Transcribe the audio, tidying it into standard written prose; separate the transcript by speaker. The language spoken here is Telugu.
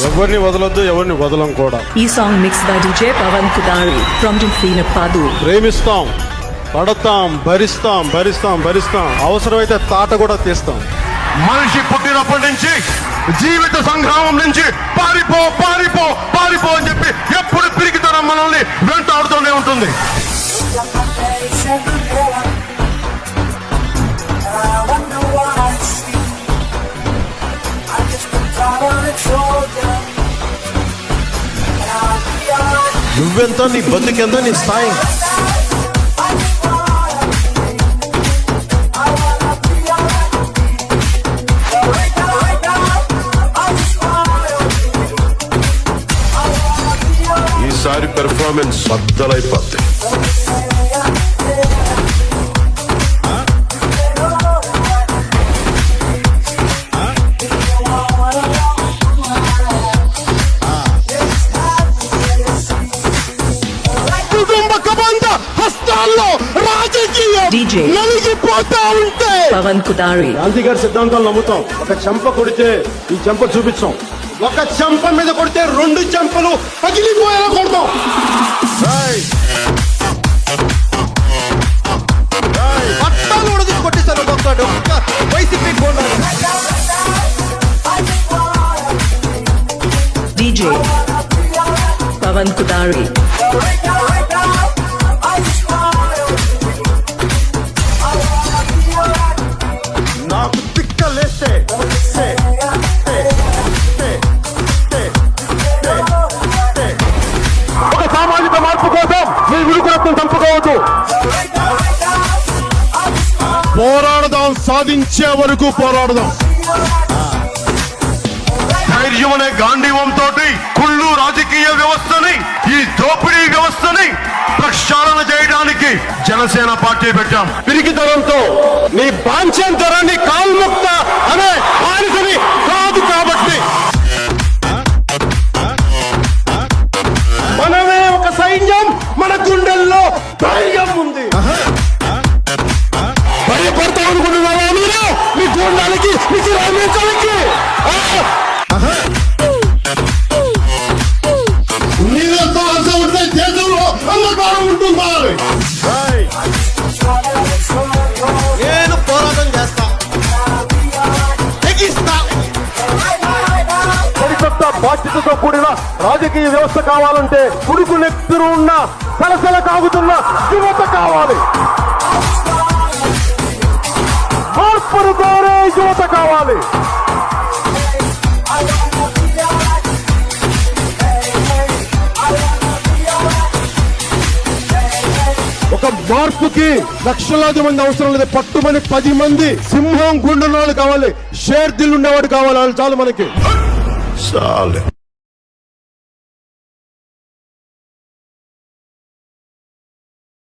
Speaker 1: ఎవరిని వదలొద్దు, ఎవరిని వదలం కూడా.
Speaker 2: ఈ song mix by DJ Pavan Kudari from Delfina Padu.
Speaker 1: ప్రేమిస్తాం, పడతాం, భరిస్తాం, భరిస్తాం, భరిస్తాం, అవసరమైతే తాట కూడా తీస్తాం.
Speaker 3: మనిషి పుట్టినప్పటి నుంచి జీవిత సంగ్రామం నుంచి పారిపో పారిపో పారిపో అని చెప్పి ఎప్పుడు పిరికితనం మనల్ని వెంటాడుతూనే ఉంటుంది.
Speaker 1: నువ్వెంత, నీ బతుకెంత, నీ స్థాయి.
Speaker 3: ఈసారి పెర్ఫార్మెన్స్ బద్దలైపోద్ది.
Speaker 2: DJ
Speaker 1: నలిగిపోతా ఉంటే
Speaker 2: Pavan Kudari.
Speaker 1: గాంధీ గారి సిద్ధాంతాలు నమ్ముతాం. ఒక చెంప కొడితే ఈ చెంప చూపించాం, ఒక చెంప మీద కొడితే 2 చెంపలు పగిలిపోయేలా కొడతాం. పట్టాలు ఉడది కొట్టేశారు ఒక్కొక్కడు. YCP
Speaker 2: DJ Pavan Kudari.
Speaker 1: నాకు పిక్కలేస్తే
Speaker 3: ఒక సామాజిక మార్పు కోసం మీ విడుదలను చంపుకోవద్దు.
Speaker 1: పోరాడదాం, సాధించే వరకు పోరాడదాం.
Speaker 3: ధైర్యం అనే గాంధీవంతో కుళ్ళు రాజకీయ వ్యవస్థని, ఈ దోపిడీ వ్యవస్థని ప్రక్షాళన చేయడానికి జనసేన పార్టీ పెట్టాం.
Speaker 1: పిరికితనంతో నీ బాంఛంతరాన్ని కాల్ముక్త అనే బానిసని కాదు కాబట్టి మనమే ఒక సైన్యం, మన గుండెల్లో ధైర్యం ఉంది. భయపడతాం అనుకుంటున్నావా మీరు? మీ గుండెలకి, మీకు రామించాలకి నీళ్ళతో అంత ఉంటే దేశంలో అంధకారం ఉంటున్నారు. నేను పోరాటం చేస్తా, తెగిస్తా.
Speaker 3: పరిపక్వ బాధ్యతతో కూడిన రాజకీయ వ్యవస్థ కావాలంటే పురుగు నెత్తురు ఉన్న సలసల కాగుతున్న యువత కావాలి. మార్పును కోరే యువత కావాలి.
Speaker 1: ఒక మార్పుకి లక్షలాది మంది అవసరం లేదు, పట్టుమని 10 మంది సింహం గుండె కావాలి, షేర్ దిల్ ఉండేవాడు కావాలి, చాలు మనకి.
Speaker 3: చాలు.